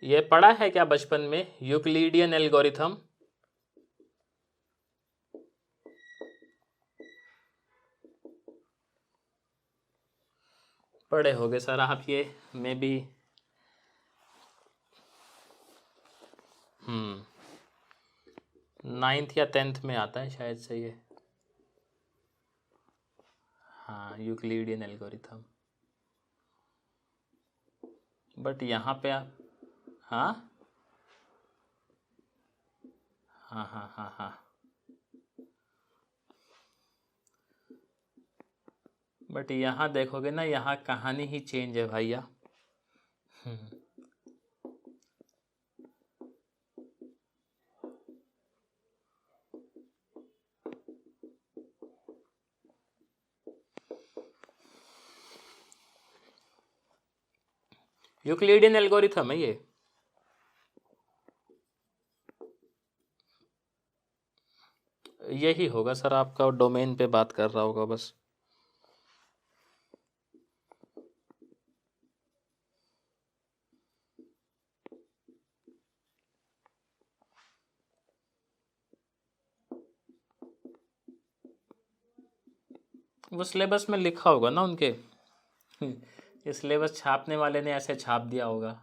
ये पढ़ा है क्या बचपन में, यूक्लिडियन एल्गोरिथम? पढ़े होगे सर आप ये, मे बी। नाइन्थ या टेंथ में आता है शायद से ये। हाँ, यूक्लिडियन एल्गोरिथम। बट यहाँ पे आप, हाँ हाँ हाँ हाँ हाँ, बट यहाँ देखोगे ना, यहाँ कहानी ही चेंज है भैया। यूक्लिडियन एल्गोरिथम है ये। यही होगा सर, आपका डोमेन पे बात कर रहा होगा बस। वो सिलेबस में लिखा होगा ना उनके। ये सिलेबस छापने वाले ने ऐसे छाप दिया होगा।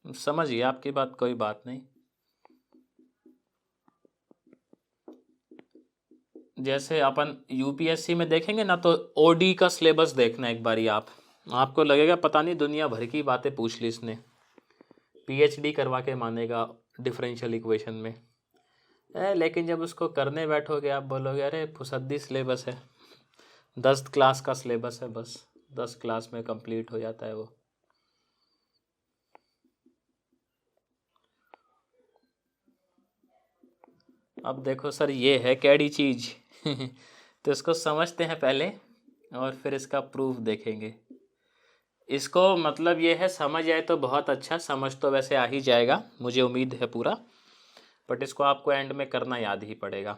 समझिए आपकी बात, कोई बात नहीं। जैसे अपन यूपीएससी में देखेंगे ना, तो ओडी का सिलेबस देखना एक बारी आप, आपको लगेगा पता नहीं दुनिया भर की बातें पूछ ली इसने, पीएचडी करवा के मानेगा डिफरेंशियल इक्वेशन में। लेकिन जब उसको करने बैठोगे आप बोलोगे अरे फुसद्दी सिलेबस है, 10 क्लास का सिलेबस है, बस 10 क्लास में कंप्लीट हो जाता है वो। अब देखो सर, ये है कैडी चीज। तो इसको समझते हैं पहले और फिर इसका प्रूफ देखेंगे। इसको मतलब ये है, समझ आए तो बहुत अच्छा, समझ तो वैसे आ ही जाएगा मुझे उम्मीद है पूरा, बट इसको आपको एंड में करना याद ही पड़ेगा।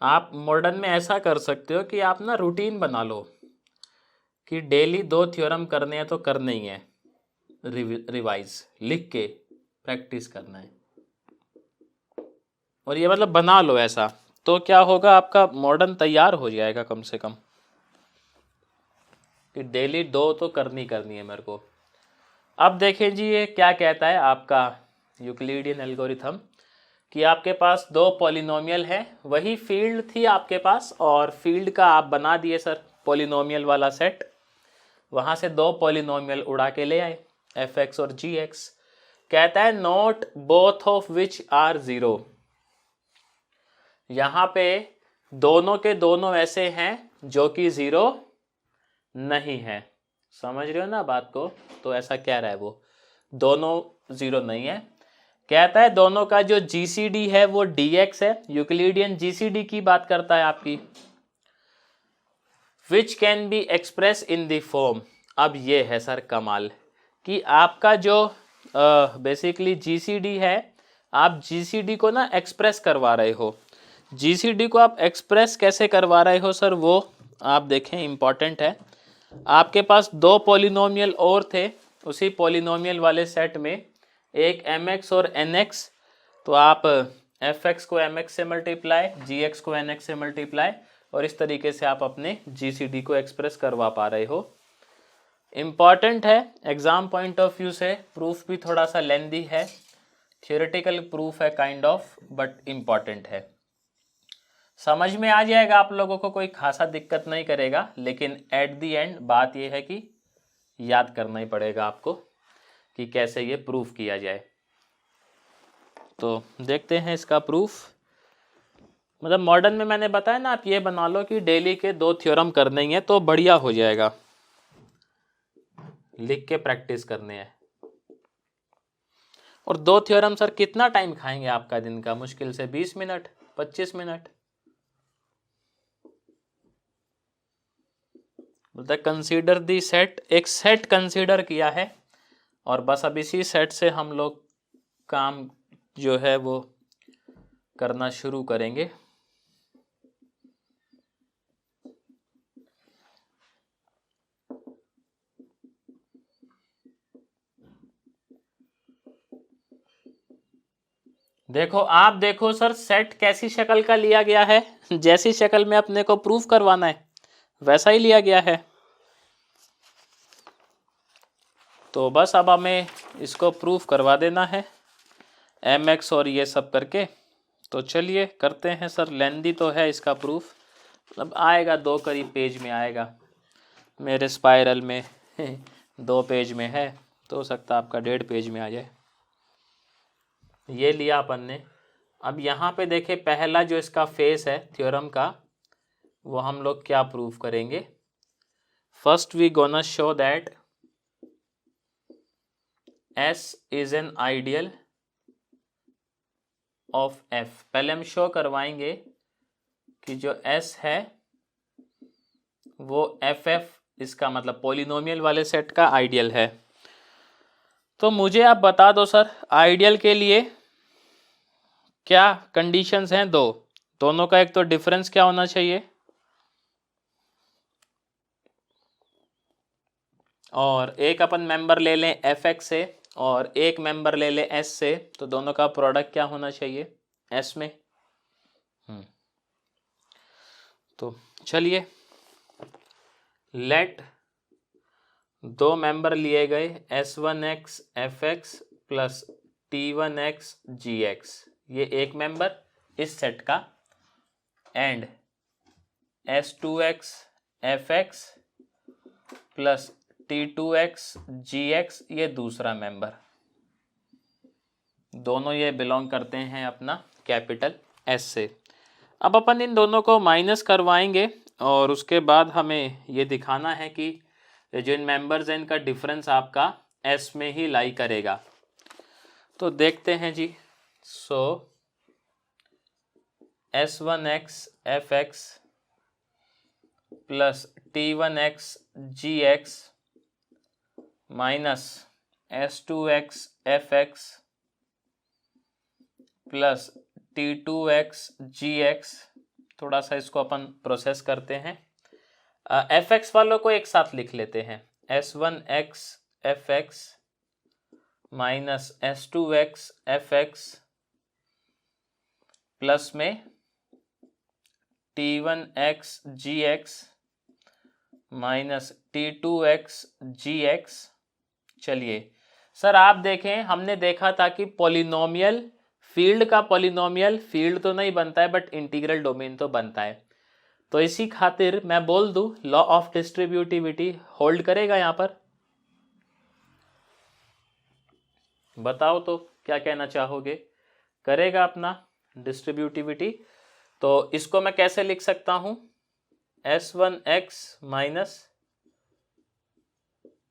आप मॉडर्न में ऐसा कर सकते हो कि आप ना रूटीन बना लो कि डेली 2 थ्योरम करने हैं तो करने ही है, रिवाइज लिख के प्रैक्टिस करना है। और ये मतलब बना लो ऐसा, तो क्या होगा, आपका मॉडर्न तैयार हो जाएगा कम से कम, कि डेली 2 तो करनी है मेरे को। अब देखें जी, ये क्या कहता है आपका यूक्लिडियन एल्गोरिथम, कि आपके पास 2 पॉलिनोमियल है, वही फील्ड थी आपके पास, और फील्ड का आप बना दिए सर पॉलिनोमियल वाला सेट, वहाँ से 2 पॉलिनोमियल उड़ा के ले आए, fx और gx। कहता है not both of which are 0। यहाँ पे दोनों के दोनों ऐसे हैं जो कि 0 नहीं है। समझ रहे हो ना बात को? तो ऐसा कह रहा है वो, दोनों 0 नहीं है। कहता है दोनों का जो जीसीडी है वो dx है, यूक्लिडियन जीसीडी की बात करता है आपकी, which can be express in the form. अब ये है सर कमाल, कि आपका जो बेसिकली जीसीडी है, आप जीसीडी को ना एक्सप्रेस करवा रहे हो। जीसीडी को आप एक्सप्रेस कैसे करवा रहे हो सर, वो आप देखें, इंपॉर्टेंट है। आपके पास 2 पॉलिनोमियल और थे उसी पॉलिनोमियल वाले सेट में, एक mx और nx, तो आप fx को mx से मल्टीप्लाई, gx को nx से मल्टीप्लाई, और इस तरीके से आप अपने जीसीडी को एक्सप्रेस करवा पा रहे हो। इम्पॉर्टेंट है एग्जाम पॉइंट ऑफ व्यू से, प्रूफ भी थोड़ा सा लेंदी है, थियोरेटिकल प्रूफ है काइंड ऑफ, बट इम्पॉर्टेंट है। समझ में आ जाएगा आप लोगों को, कोई खासा दिक्कत नहीं करेगा, लेकिन एट दी एंड बात यह है कि याद करना ही पड़ेगा आपको कि कैसे ये प्रूफ किया जाए। तो देखते हैं इसका प्रूफ। मतलब मॉडर्न में मैंने बताया ना, आप ये बना लो कि डेली के 2 थ्योरम करने ही हैं तो बढ़िया हो जाएगा, लिख के प्रैक्टिस करने हैं। और 2 थ्योरम सर कितना टाइम खाएंगे आपका दिन का? मुश्किल से 20 मिनट, 25 मिनट। बोलता है कंसीडर दी सेट, एक सेट कंसीडर किया है, और बस अब इसी सेट से हम लोग काम जो है वो करना शुरू करेंगे। देखो आप देखो सर, सेट कैसी शक्ल का लिया गया है, जैसी शक्ल में अपने को प्रूफ करवाना है वैसा ही लिया गया है। तो बस अब हमें इसको प्रूफ करवा देना है mx और ये सब करके। तो चलिए करते हैं सर। लेंदी तो है इसका प्रूफ, मतलब आएगा 2 करीब पेज में आएगा, मेरे स्पाइरल में 2 पेज में है, तो हो सकता है आपका 1.5 पेज में आ जाए। ये लिया अपन ने। अब यहाँ पे देखे पहला जो इसका फेस है थ्योरम का, वो हम लोग क्या प्रूफ करेंगे। First we gonna show that S is an ideal of F। पहले हम शो करवाएंगे कि जो S है वो FF, इसका मतलब पॉलिनोमियल वाले सेट का आइडियल है। तो मुझे आप बता दो सर, आइडियल के लिए क्या कंडीशंस हैं? दोनों का एक तो डिफरेंस क्या होना चाहिए, और एक अपन मेंबर ले लें fx से और एक मेंबर ले लें s से, तो दोनों का प्रोडक्ट क्या होना चाहिए s में। तो चलिए, लेट 2 मेंबर लिए गए s1x fx plus t1x gx, ये एक मेंबर इस सेट का, and s2x fx plus t2x gx ये दूसरा मेंबर। दोनों ये बिलोंग करते हैं अपना कैपिटल S से। अब अपन इन दोनों को माइनस करवाएंगे और उसके बाद हमें ये दिखाना है कि जो इन मेंबर्स हैं इनका डिफरेंस आपका S में ही लाई करेगा। तो देखते हैं जी। सो s1x fx plus t1x gx minus s2x fx plus t2x gx, थोड़ा सा इसको अपन प्रोसेस करते हैं। fx वालों को एक साथ लिख लेते हैं, s1x fx minus s2x fx plus में t1x gx minus t2x gx। चलिए सर, आप देखें हमने देखा था कि पॉलिनोमियल फील्ड का पॉलिनोमियल फील्ड तो नहीं बनता है बट इंटीग्रल डोमेन तो बनता है। तो इसी खातिर मैं बोल दूं लॉ ऑफ डिस्ट्रीब्यूटिविटी होल्ड करेगा यहाँ पर। बताओ तो क्या कहना चाहोगे, करेगा अपना डिस्ट्रीब्यूटिविटी। तो इसको मैं कैसे लिख सकता हूं, s1x minus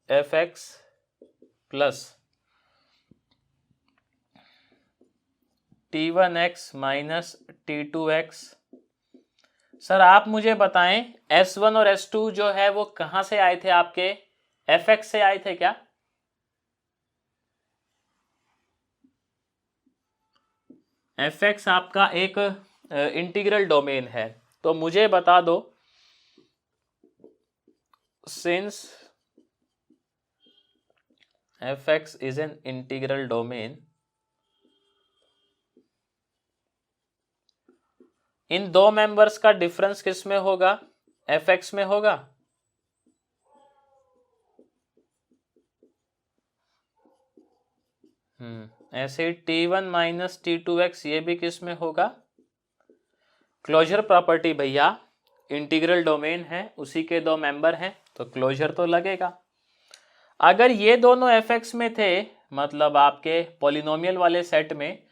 fx plus t1x minus t2x। Sir आप मुझे बताएं s1 और s2 जो है वो कहां से आए थे, आपके fx से आए थे क्या? fx आपका एक इंटीग्रल डोमेन है, तो मुझे बता दो since fx is an integral domain, in 2 members का डिफरेंस किस में होगा, fx में होगा। ऐसे ही t1 माइनस t2x ये भी किस में होगा, क्लोजर प्रॉपर्टी भैया, इंटीग्रल डोमेन है उसी के 2 मेंबर हैं तो क्लोजर तो लगेगा। अगर ये दोनों fx में थे मतलब आपके पॉलिनोमियल वाले सेट में,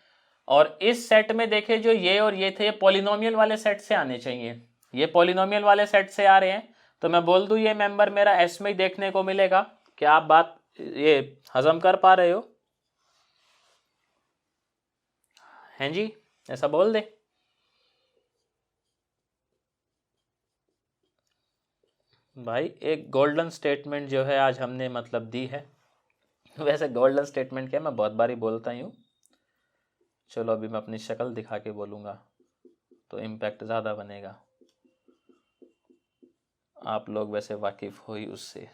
और इस सेट में देखे जो ये और ये थे ये पॉलिनोमियल वाले सेट से आने चाहिए, ये पॉलिनोमियल वाले सेट से आ रहे हैं, तो मैं बोल दूं ये मेंबर मेरा S में ही देखने को मिलेगा। क्या आप बात ये हजम कर पा रहे हो? हैं जी, ऐसा बोल दे। भाई एक गोल्डन स्टेटमेंट जो है आज हमने मतलब दी है, वैसे गोल्डन स्टेटमेंट क्या मैं बहुत बारी बोलता ही हूँ। चलो अभी मैं अपनी शक्ल दिखा के बोलूँगा तो इम्पैक्ट ज़्यादा बनेगा, आप लोग वैसे वाकिफ़ हो ही उससे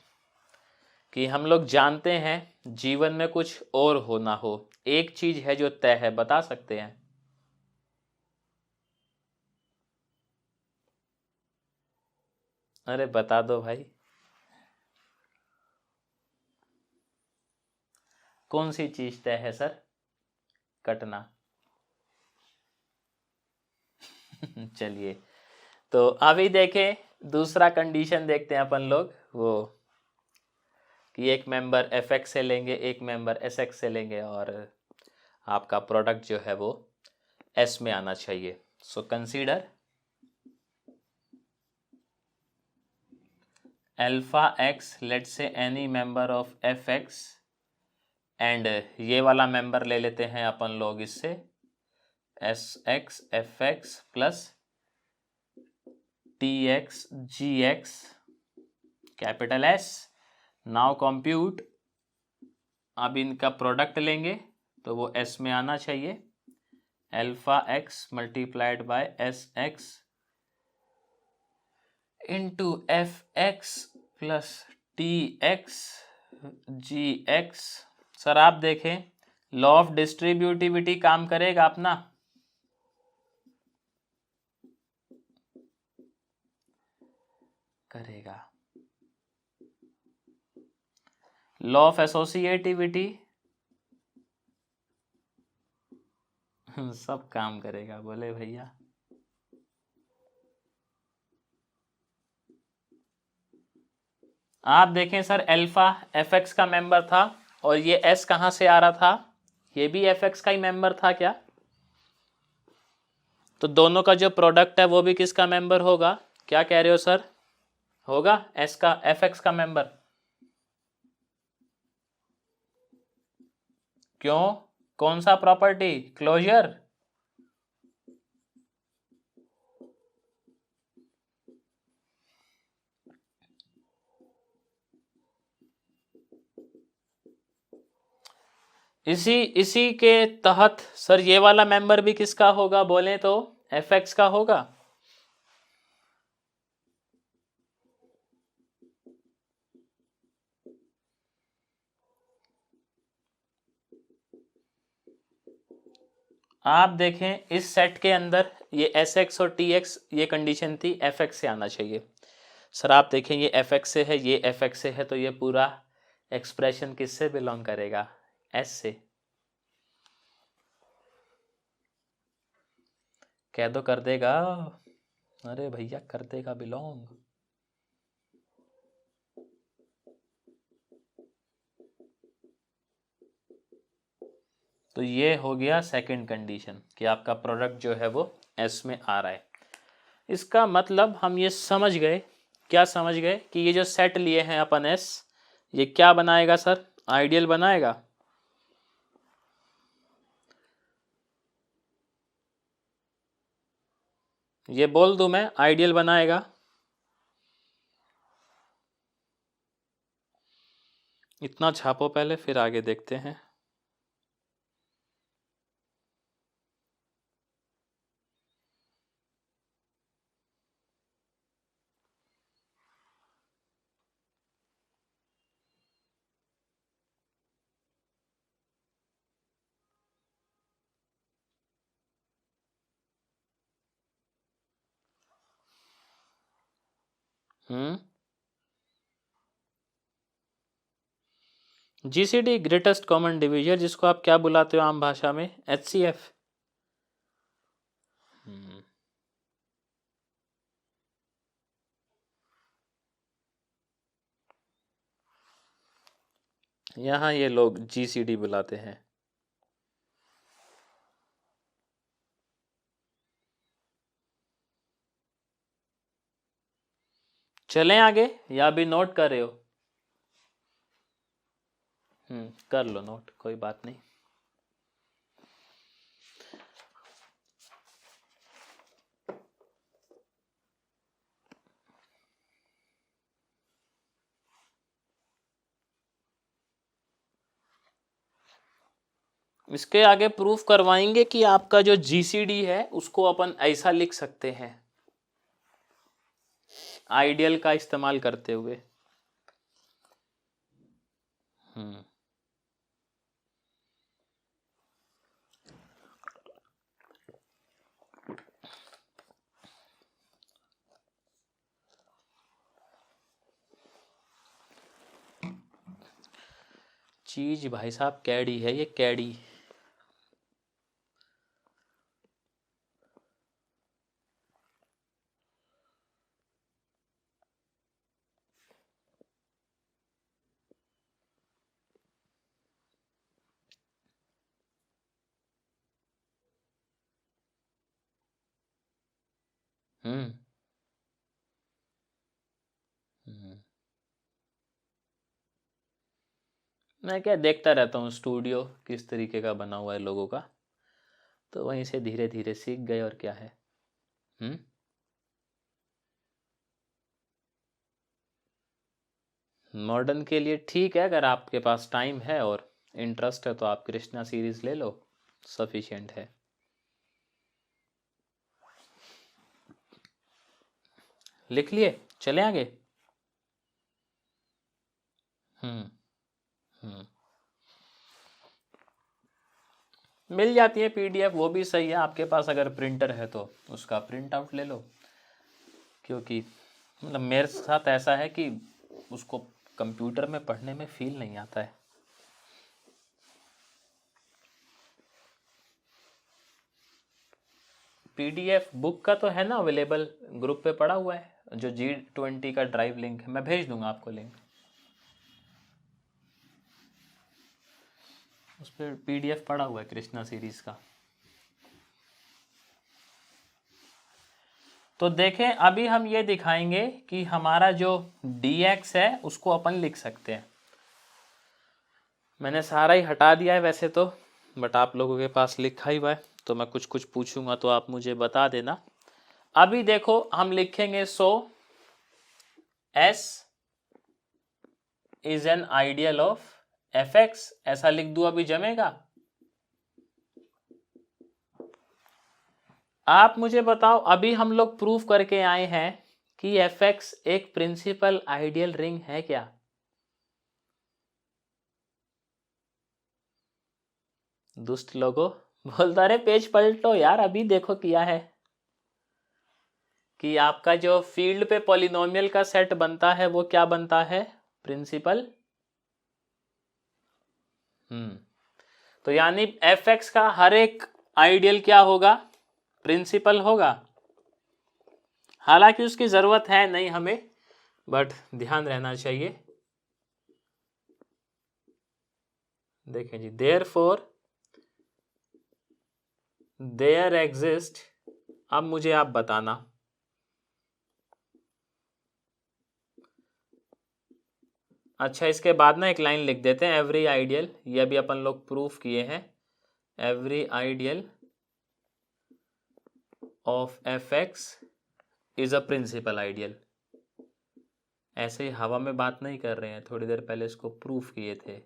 कि हम लोग जानते हैं जीवन में कुछ और हो ना हो, एक चीज़ है जो तय है, बता सकते हैं? अरे बता दो भाई, कौन सी चीज़ तय है सर? कटना। चलिए, तो अभी देखें दूसरा कंडीशन देखते हैं अपन लोग, वो कि एक मेंबर एफ एक्स से लेंगे, एक मेंबर एस एक्स से लेंगे और आपका प्रोडक्ट जो है वो एस में आना चाहिए। So consider alpha X, let say any member of F X, and ये वाला मेंबर ले लेते हैं अपन लोग इससे S X F x plus T x जी X capital S. Now compute, अब इनका प्रोडक्ट लेंगे तो वो एस में आना चाहिए, alpha x multiplied by s x into f x plus T x ji x. Sir आप देखें लॉ ऑफ डिस्ट्रीब्यूटिविटी काम करेगा अपना? करेगा। लॉ ऑफ एसोसिएटिविटी सब काम करेगा, बोले भैया। आप देखें सर अल्फा एफ एक्स का मेंबर था और ये एस कहां से आ रहा था? ये भी एफ एक्स का ही मेंबर था क्या? तो दोनों का जो प्रोडक्ट है वो भी किसका मेंबर होगा? क्या कह रहे हो सर? होगा एस का, एफ एक्स का मेंबर। क्यों? कौन सा प्रॉपर्टी? क्लोजर। इसी इसी के तहत सर ये वाला मेंबर भी किसका होगा बोले तो? एफ एक्स का होगा। आप देखें इस सेट के अंदर ये एस एक्स और टी एक्स, ये कंडीशन थी एफ एक्स से आना चाहिए। सर आप देखें ये एफ एक्स से है, ये एफ एक्स से है, तो ये पूरा एक्सप्रेशन किससे बिलोंग करेगा? एस से। कह दो कर देगा। अरे भैया कर देगा बिलोंग। तो ये हो गया सेकंड कंडीशन कि आपका प्रोडक्ट जो है वो एस में आ रहा है। इसका मतलब हम ये समझ गए, क्या समझ गए? कि ये जो सेट लिए हैं अपन एस, ये क्या बनाएगा सर? आइडियल बनाएगा। ये बोल दूं मैं, आइडियल बनाएगा। इतना छापो पहले फिर आगे देखते हैं। जीसीडी ग्रेटेस्ट कॉमन डिविजन, जिसको आप क्या बुलाते हो आम भाषा में? एचसीएफ। यहाँ ये लोग जीसीडी बुलाते हैं। चलें आगे या अभी नोट कर रहे हो? कर लो नोट, कोई बात नहीं। इसके आगे प्रूफ करवाएंगे कि आपका जो जीसीडी है उसको अपन ऐसा लिख सकते हैं आइडियल का इस्तेमाल करते हुए। चीज भाई साहब कैडी है, ये कैडी। हम्म हम्म। मैं क्या देखता रहता हूँ स्टूडियो किस तरीके का बना हुआ है लोगों का, तो वहीं से धीरे धीरे सीख गए, और क्या है। मॉडर्न के लिए ठीक है, अगर आपके पास टाइम है और इंटरेस्ट है तो आप कृष्णा सीरीज ले लो, सफिशिएंट है। लिख लिए, चले आगे। हम्म हम्म। मिल जाती है पीडीएफ, वो भी सही है आपके पास, अगर प्रिंटर है तो उसका प्रिंट आउट ले लो, क्योंकि मतलब मेरे साथ ऐसा है कि उसको कंप्यूटर में पढ़ने में फील नहीं आता है। पीडीएफ बुक का तो है ना अवेलेबल, ग्रुप पे पड़ा हुआ है, जो G20 का ड्राइव लिंक है, मैं भेज दूंगा आपको लिंक, उस पर पीडीएफ पड़ा हुआ है कृष्णा सीरीज का। तो देखें, अभी हम ये दिखाएंगे कि हमारा जो dx है उसको अपन लिख सकते हैं। मैंने सारा ही हटा दिया है वैसे तो, बट आप लोगों के पास लिखा ही हुआ है, तो मैं कुछ कुछ पूछूंगा तो आप मुझे बता देना। अभी देखो हम लिखेंगे सो S is an ideal of fx, ऐसा लिख दूं, अभी जमेगा? आप मुझे बताओ, अभी हम लोग प्रूफ करके आए हैं कि fx एक प्रिंसिपल आइडियल रिंग है क्या? दुष्ट लोगो बोलता रहे पेज पलटो यार, अभी देखो किया है कि आपका जो फील्ड पे पॉलिनोमियल का सेट बनता है वो क्या बनता है? प्रिंसिपल। तो यानी fx का हर एक आइडियल क्या होगा? प्रिंसिपल होगा। हालांकि उसकी जरूरत है नहीं हमें, बट ध्यान रहना चाहिए। देखें जी, देयरफॉर देयर एग्जिस्ट, अब मुझे आप बताना, अच्छा इसके बाद ना एक लाइन लिख देते हैं, एवरी आइडियल, ये भी अपन लोग प्रूफ किए हैं, every ideal of fx is a principal ideal. ऐसे ही हवा में बात नहीं कर रहे हैं, थोड़ी देर पहले इसको प्रूफ किए थे।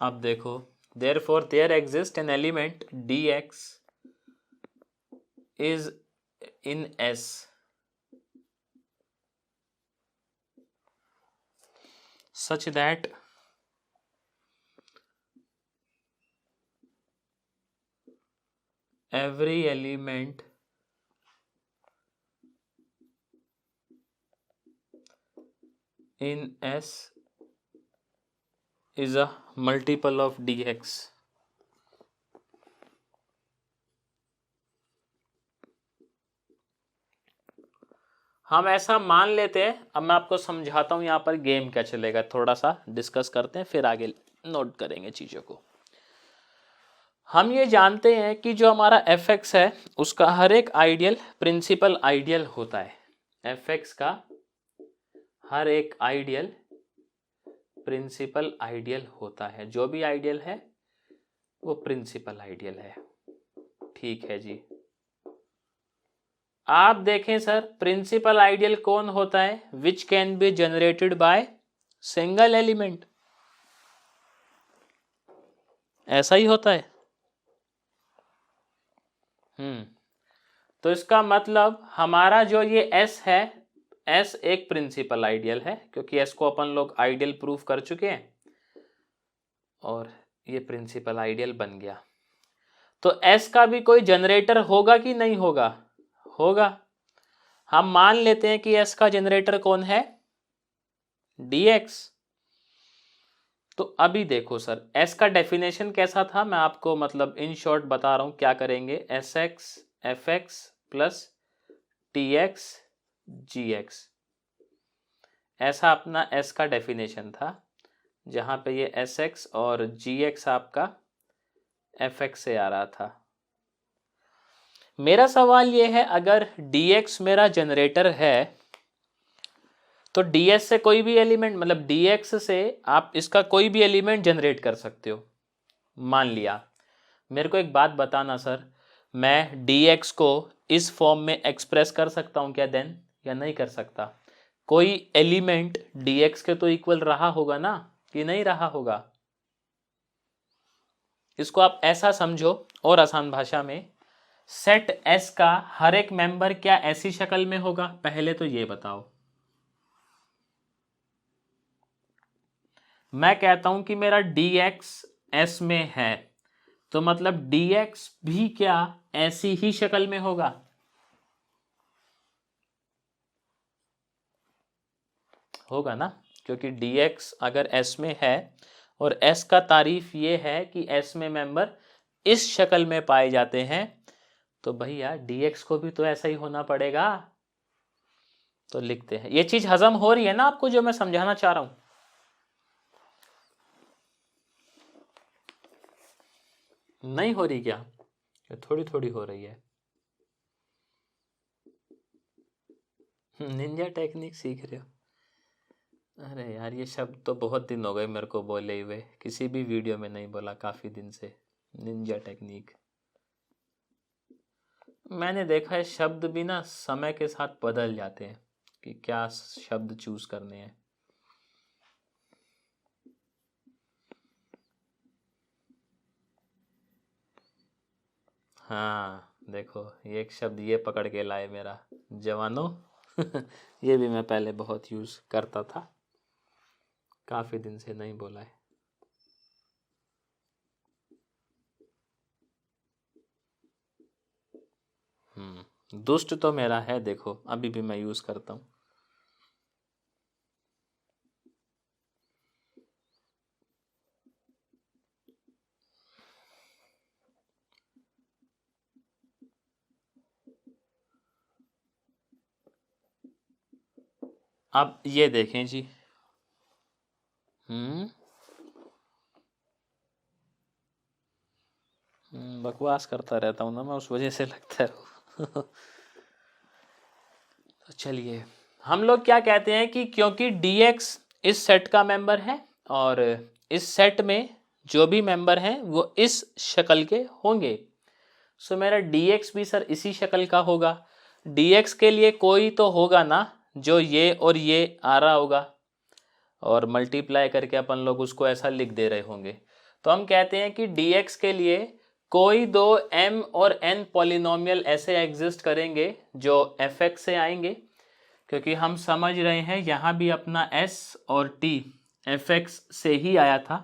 अब देखो, therefore there exists an element dx is in S such that every element in S is a multiple of dx। हम ऐसा मान लेते हैं, अब मैं आपको समझाता हूं यहाँ पर गेम क्या चलेगा, थोड़ा सा डिस्कस करते हैं फिर आगे नोट करेंगे चीजों को। हम ये जानते हैं कि जो हमारा fx है उसका हर एक आइडियल प्रिंसिपल आइडियल होता है। fx का हर एक आइडियल प्रिंसिपल आइडियल होता है, जो भी आइडियल है वो प्रिंसिपल आइडियल है। ठीक है जी। आप देखें सर, प्रिंसिपल आइडियल कौन होता है? Which can be generated by single element. ऐसा ही होता है। तो इसका मतलब हमारा जो ये S है, S एक प्रिंसिपल आइडियल है, क्योंकि S को अपन लोग आइडियल प्रूफ कर चुके हैं और ये प्रिंसिपल आइडियल बन गया। तो S का भी कोई जनरेटर होगा कि नहीं होगा? होगा। हम मान लेते हैं कि S का जनरेटर कौन है? dx। तो अभी देखो सर, S का डेफिनेशन कैसा था, मैं आपको मतलब इन शॉर्ट बता रहा हूं क्या करेंगे। Sx fx plus tx gx, ऐसा अपना S का डेफिनेशन था, जहां पे ये Sx और gx आपका fx से आ रहा था। मेरा सवाल ये है, अगर dx मेरा जनरेटर है तो ds से कोई भी एलिमेंट, मतलब dx से आप इसका कोई भी एलिमेंट जनरेट कर सकते हो। मान लिया, मेरे को एक बात बताना सर, मैं dx को इस फॉर्म में एक्सप्रेस कर सकता हूं क्या देन, या नहीं कर सकता? कोई एलिमेंट dx के तो इक्वल रहा होगा ना, कि नहीं रहा होगा? इसको आप ऐसा समझो और आसान भाषा में, सेट S का हर एक मेंबर क्या ऐसी शक्ल में होगा? पहले तो ये बताओ। मैं कहता हूं कि मेरा dx S में है, तो मतलब dx भी क्या ऐसी ही शक्ल में होगा? होगा ना, क्योंकि dx अगर S में है और S का तारीफ ये है कि S में मेंबर इस शक्ल में पाए जाते हैं, तो भैया dx को भी तो ऐसा ही होना पड़ेगा। तो लिखते हैं, ये चीज हजम हो रही है ना आपको जो मैं समझाना चाह रहा हूं? नहीं हो रही क्या? थोड़ी थोड़ी हो रही है। निंजा टेक्निक सीख रहे हो? अरे यार, ये शब्द तो बहुत दिन हो गए मेरे को बोले हुए, किसी भी वीडियो में नहीं बोला काफी दिन से, निंजा टेक्निक। मैंने देखा है शब्द भी ना समय के साथ बदल जाते हैं कि क्या शब्द चूज करने हैं। हाँ देखो, ये एक शब्द ये पकड़ के लाए मेरा, जवानों। ये भी मैं पहले बहुत यूज करता था, काफी दिन से नहीं बोला है। दुष्ट तो मेरा है, देखो अभी भी मैं यूज करता हूँ। अब ये देखें जी, बकवास करता रहता हूँ ना मैं, उस वजह से लगता है। तो चलिए, हम लोग क्या कहते हैं कि क्योंकि dx इस सेट का मेंबर है और इस सेट में जो भी मेंबर हैं वो इस शक्ल के होंगे, सो मेरा dx भी सर इसी शक्ल का होगा। dx के लिए कोई तो होगा ना जो ये और ये आ रहा होगा, और मल्टीप्लाई करके अपन लोग उसको ऐसा लिख दे रहे होंगे। तो हम कहते हैं कि dx के लिए कोई दो m और n पॉलिनोमियल ऐसे एग्जिस्ट करेंगे जो fx से आएंगे, क्योंकि हम समझ रहे हैं यहाँ भी अपना s और t fx से ही आया था,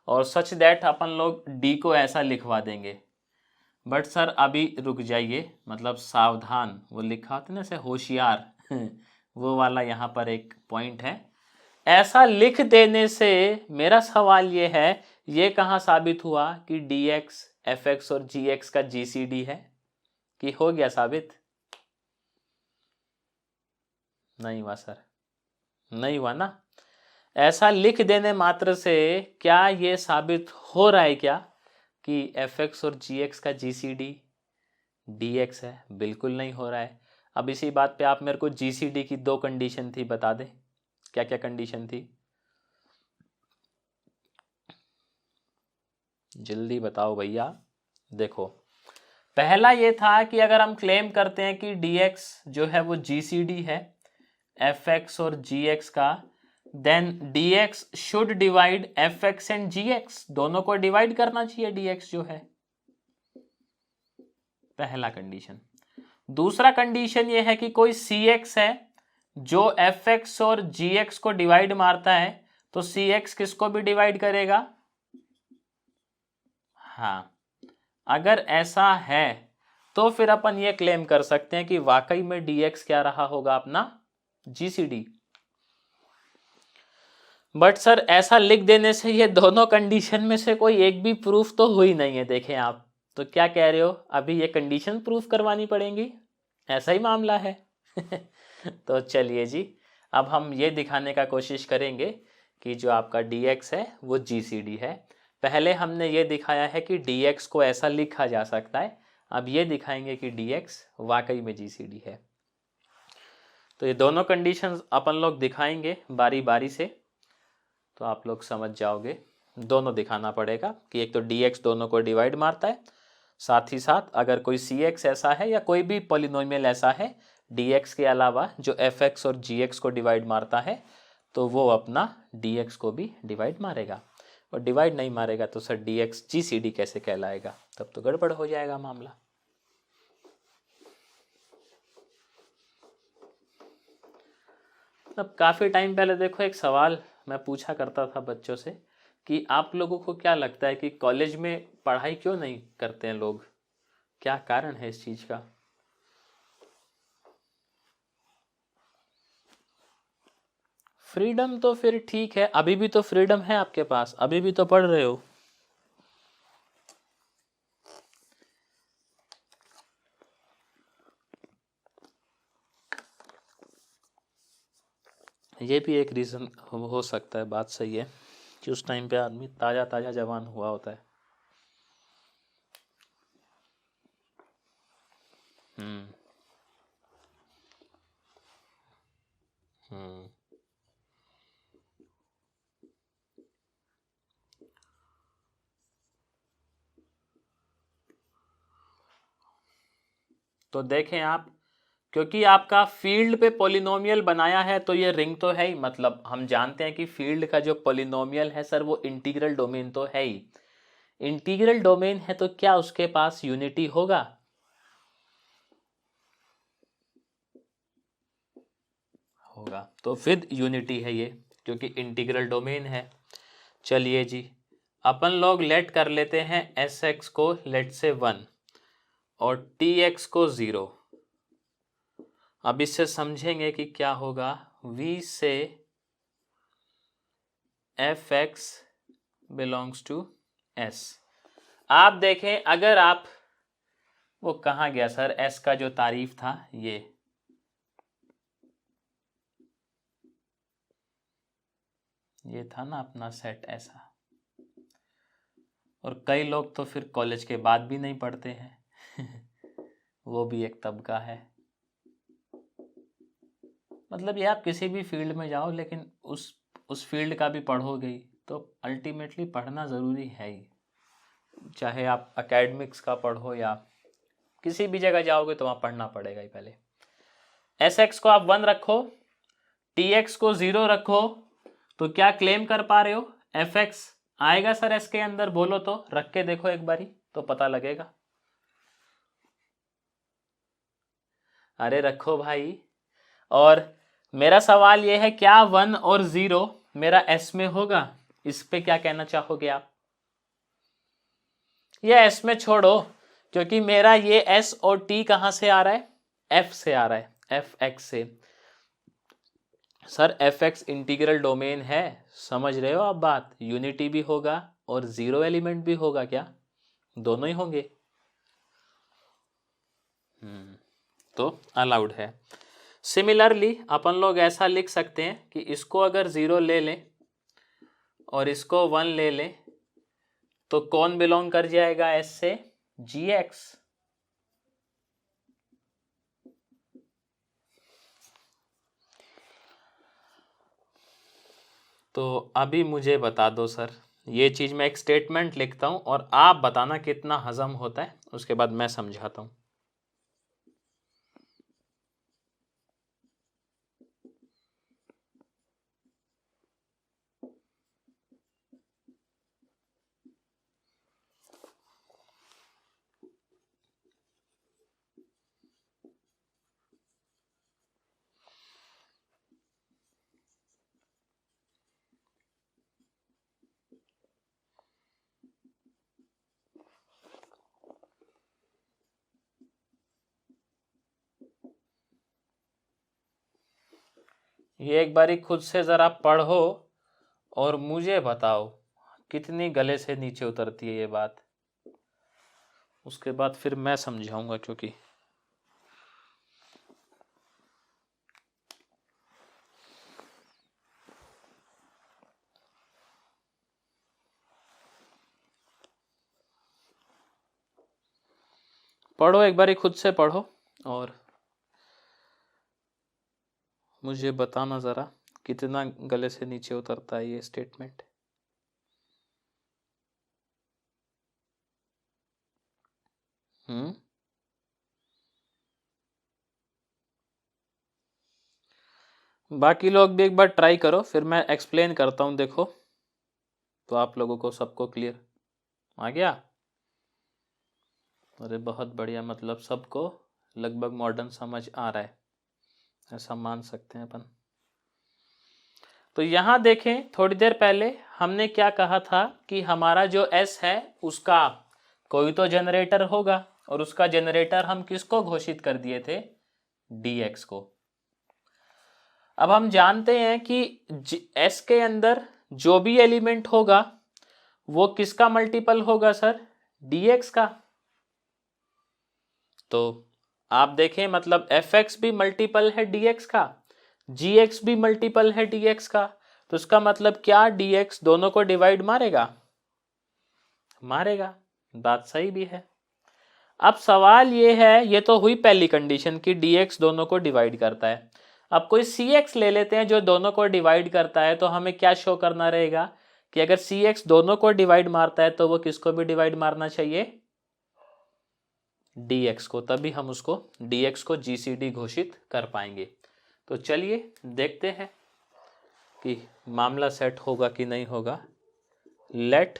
और सच दैट अपन लोग d को ऐसा लिखवा देंगे। बट सर अभी रुक जाइए, मतलब सावधान, वो लिखा था ना ऐसे होशियार, वो वाला यहाँ पर एक पॉइंट है। ऐसा लिख देने से मेरा सवाल ये है, ये कहाँ साबित हुआ कि dx fx और gx का gcd है? कि हो गया साबित? नहीं हुआ सर, नहीं हुआ ना। ऐसा लिख देने मात्र से क्या ये साबित हो रहा है क्या कि fx और gx का gcd dx है? बिल्कुल नहीं हो रहा है। अब इसी बात पे आप मेरे को gcd की दो कंडीशन थी बता दें, क्या क्या कंडीशन थी? जल्दी बताओ भैया। देखो, पहला ये था कि अगर हम क्लेम करते हैं कि dx जो है वो gcd है fx और gx का, then dx should divide fx and gx, दोनों को डिवाइड करना चाहिए dx जो है, पहला कंडीशन। दूसरा कंडीशन ये है कि कोई cx है जो fx और gx को डिवाइड मारता है, तो cx किसको भी डिवाइड करेगा? हाँ, अगर ऐसा है तो फिर अपन ये क्लेम कर सकते हैं कि वाकई में dx क्या रहा होगा? अपना GCD। बट सर ऐसा लिख देने से ये दोनों कंडीशन में से कोई एक भी प्रूफ तो हुई नहीं है, देखें आप। तो क्या कह रहे हो, अभी ये कंडीशन प्रूफ करवानी पड़ेंगी, ऐसा ही मामला है। तो चलिए जी, अब हम ये दिखाने का कोशिश करेंगे कि जो आपका dx है वो GCD है। पहले हमने ये दिखाया है कि dx को ऐसा लिखा जा सकता है, अब ये दिखाएंगे कि dx वाकई में GCD है। तो ये दोनों कंडीशंस अपन लोग दिखाएंगे बारी बारी से, तो आप लोग समझ जाओगे। दोनों दिखाना पड़ेगा कि एक तो dx दोनों को डिवाइड मारता है, साथ ही साथ अगर कोई cx ऐसा है या कोई भी पॉलिनोमियल ऐसा है dx के अलावा जो fx और gx को डिवाइड मारता है, तो वो अपना dx को भी डिवाइड मारेगा। और डिवाइड नहीं मारेगा तो सर dx GCD कैसे कहलाएगा? तब तो गड़बड़ हो जाएगा मामला। अब काफ़ी टाइम पहले देखो एक सवाल मैं पूछा करता था बच्चों से कि आप लोगों को क्या लगता है कि कॉलेज में पढ़ाई क्यों नहीं करते हैं लोग, क्या कारण है इस चीज़ का? फ्रीडम तो फिर ठीक है, अभी भी तो फ्रीडम है आपके पास, अभी भी तो पढ़ रहे हो। ये भी एक रीज़न हो सकता है, बात सही है कि उस टाइम पे आदमी ताज़ा ताज़ा जवान हुआ होता है। हम्म हम्म तो देखें आप, क्योंकि आपका फील्ड पे पॉलिनोमियल बनाया है तो ये रिंग तो है ही, मतलब हम जानते हैं कि फील्ड का जो पॉलिनोमियल है सर वो इंटीग्रल डोमेन तो है ही। इंटीग्रल डोमेन है तो क्या उसके पास यूनिटी होगा? होगा, तो फिर यूनिटी है ये, क्योंकि इंटीग्रल डोमेन है। चलिए जी, अपन लोग लेट कर लेते हैं एस एक्स को लेट से 1 और टी एक्स को 0। अब इससे समझेंगे कि क्या होगा। v से f x belongs to s। आप देखें, अगर आप, वो कहाँ गया सर s का जो तारीफ था, ये था ना अपना सेट ऐसा। और कई लोग तो फिर कॉलेज के बाद भी नहीं पढ़ते हैं। वो भी एक तबका है। मतलब ये आप किसी भी फील्ड में जाओ लेकिन उस फील्ड का भी पढ़ोगे ही, तो अल्टीमेटली पढ़ना ज़रूरी है ही। चाहे आप एकेडमिक्स का पढ़ो या किसी भी जगह जाओगे तो वहाँ पढ़ना पड़ेगा ही पहले। एस एक्स को आप 1 रखो, टी एक्स को 0 रखो, तो क्या क्लेम कर पा रहे हो? एफ एक्स आएगा सर एस के अंदर? बोलो तो, रख के देखो एक बारी तो पता लगेगा। अरे रखो भाई। और मेरा सवाल ये है, क्या 1 और 0 मेरा एस में होगा? इस पे क्या कहना चाहोगे आप? ये एस में छोड़ो, क्योंकि मेरा ये एस और टी कहां से आ रहा है? एफ से आ रहा है, एफ एक्स से। Sir F x integral domain है, समझ रहे हो आप बात? यूनिटी भी होगा और 0 एलिमेंट भी होगा, क्या दोनों ही होंगे? तो अलाउड है। सिमिलरली अपन लोग ऐसा लिख सकते हैं कि इसको अगर 0 ले लें और इसको 1 ले लें, तो कौन बिलोंग कर जाएगा एस से? जी एक्स। तो अभी मुझे बता दो सर, ये चीज़ मैं एक स्टेटमेंट लिखता हूँ और आप बताना कितना हजम होता है, उसके बाद मैं समझाता हूँ। ये एक बारी खुद से ज़रा पढ़ो और मुझे बताओ कितनी गले से नीचे उतरती है ये बात। उसके बाद फिर मैं समझाऊंगा, क्योंकि पढ़ो, एक बारी खुद से पढ़ो और मुझे बताना ज़रा कितना गले से नीचे उतरता है ये स्टेटमेंट। बाकी लोग भी एक बार ट्राई करो, फिर मैं एक्सप्लेन करता हूँ, देखो तो आप लोगों को सबको क्लियर आ गया। अरे बहुत बढ़िया, मतलब सबको लगभग मॉडर्न समझ आ रहा है, ऐसा मान सकते हैं अपन। तो यहाँ देखें, थोड़ी देर पहले हमने क्या कहा था कि हमारा जो S है उसका कोई तो जनरेटर होगा, और उसका जनरेटर हम किसको घोषित कर दिए थे? dx को। अब हम जानते हैं कि S के अंदर जो भी एलिमेंट होगा वो किसका मल्टीपल होगा सर? dx का। तो आप देखें, मतलब fx भी मल्टीपल है dx का, gx भी मल्टीपल है dx का, तो इसका मतलब क्या dx दोनों को डिवाइड मारेगा? मारेगा। बात सही भी है। अब सवाल ये है, ये तो हुई पहली कंडीशन कि dx दोनों को डिवाइड करता है। अब कोई cx ले लेते हैं जो दोनों को डिवाइड करता है, तो हमें क्या शो करना रहेगा कि अगर cx दोनों को डिवाइड मारता है तो वो किसको भी डिवाइड मारना चाहिए? dx को, तभी हम उसको dx को GCD घोषित कर पाएंगे। तो चलिए देखते हैं कि मामला सेट होगा कि नहीं होगा। लेट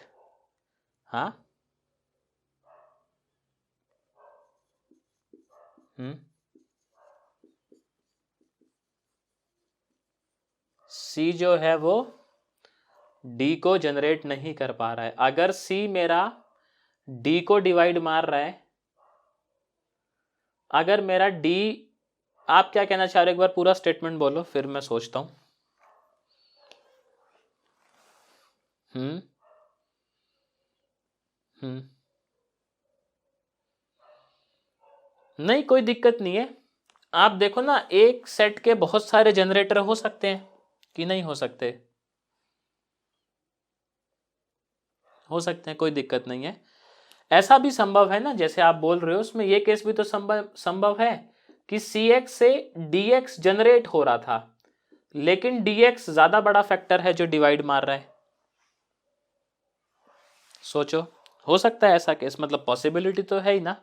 C जो है वो D को जनरेट नहीं कर पा रहा है। अगर C मेरा D को डिवाइड मार रहा है, अगर मेरा D, आप क्या कहना चाह रहे हो? एक बार पूरा स्टेटमेंट बोलो, फिर मैं सोचता हूं। नहीं, कोई दिक्कत नहीं है। आप देखो ना, एक सेट के बहुत सारे जनरेटर हो सकते हैं कि नहीं हो सकते? हो सकते हैं, कोई दिक्कत नहीं है। ऐसा भी संभव है ना, जैसे आप बोल रहे हो, उसमें ये केस भी तो संभव है कि CX से DX जनरेट हो रहा था, लेकिन DX ज्यादा बड़ा फैक्टर है जो डिवाइड मार रहा है। सोचो, हो सकता है ऐसा केस, मतलब पॉसिबिलिटी तो है ही ना।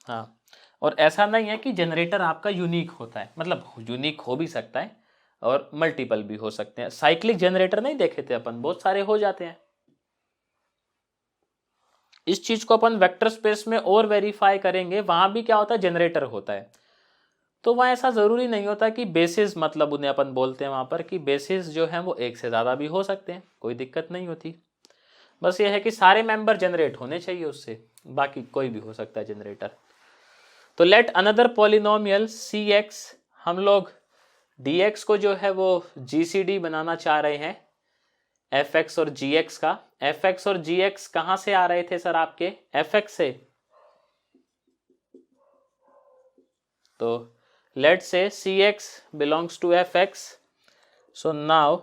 हाँ, और ऐसा नहीं है कि जनरेटर आपका यूनिक होता है, मतलब यूनिक हो भी सकता है और मल्टीपल भी हो सकते हैं। साइक्लिक जनरेटर नहीं देखे थे अपन, बहुत सारे हो जाते हैं। इस चीज को अपन वेक्टर स्पेस में और वेरीफाई करेंगे, वहां भी क्या होता है? जनरेटर होता है। तो वहां ऐसा जरूरी नहीं होता कि बेसिस, मतलब उन्हें अपन बोलते हैं वहां पर कि बेसिस जो है वो एक से ज्यादा भी हो सकते हैं, कोई दिक्कत नहीं होती। बस ये है कि सारे मेंबर जनरेट होने चाहिए उससे, बाकी कोई भी हो सकता है जनरेटर। तो लेट अनदर पॉलिनोमियल CX, हम लोग DX को जो है वो GCD बनाना चाह रहे हैं FX और GX का। FX और GX कहां से आ रहे थे सर आपके? FX से। तो लेट से CX belongs to FX, so now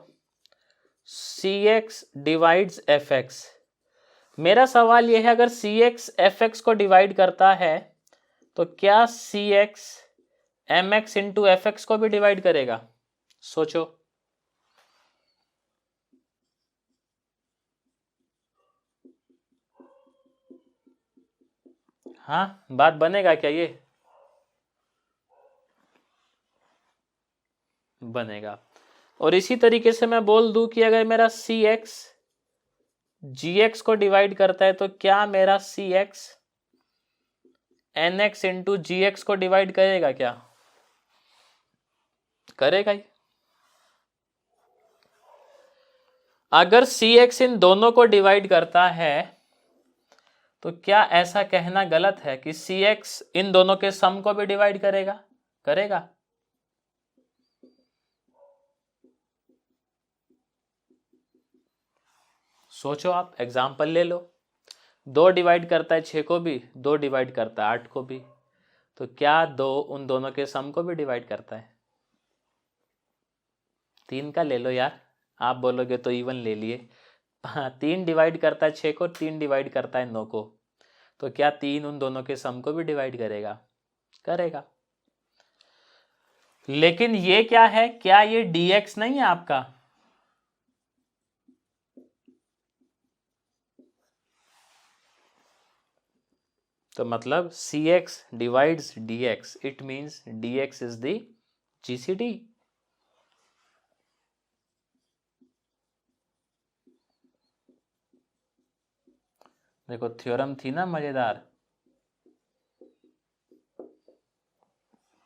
CX divides FX। मेरा सवाल यह है, अगर CX FX को डिवाइड करता है तो क्या CX MX इंटू FX को भी डिवाइड करेगा? सोचो। हाँ, बात बनेगा क्या ये? बनेगा। और इसी तरीके से मैं बोल दूं कि अगर मेरा CX GX को डिवाइड करता है तो क्या मेरा CX NX इंटू GX को डिवाइड करेगा क्या? करेगा ही। अगर CX इन दोनों को डिवाइड करता है तो क्या ऐसा कहना गलत है कि CX इन दोनों के सम को भी डिवाइड करेगा? करेगा। सोचो आप, एग्जाम्पल ले लो। 2 डिवाइड करता है 6 को भी, 2 डिवाइड करता है 8 को भी, तो क्या 2 उन दोनों के सम को भी डिवाइड करता है? 3 का ले लो यार, आप बोलोगे तो इवन ले लिए। हाँ, 3 डिवाइड करता है 6 को, 3 डिवाइड करता है 9 को, तो क्या 3 उन दोनों के सम को भी डिवाइड करेगा? करेगा। लेकिन ये क्या है, क्या ये dx नहीं है आपका? तो मतलब cx divides dx, it means dx is the GCD। देखो थ्योरम थी ना मजेदार,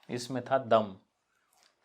इसमें था दम।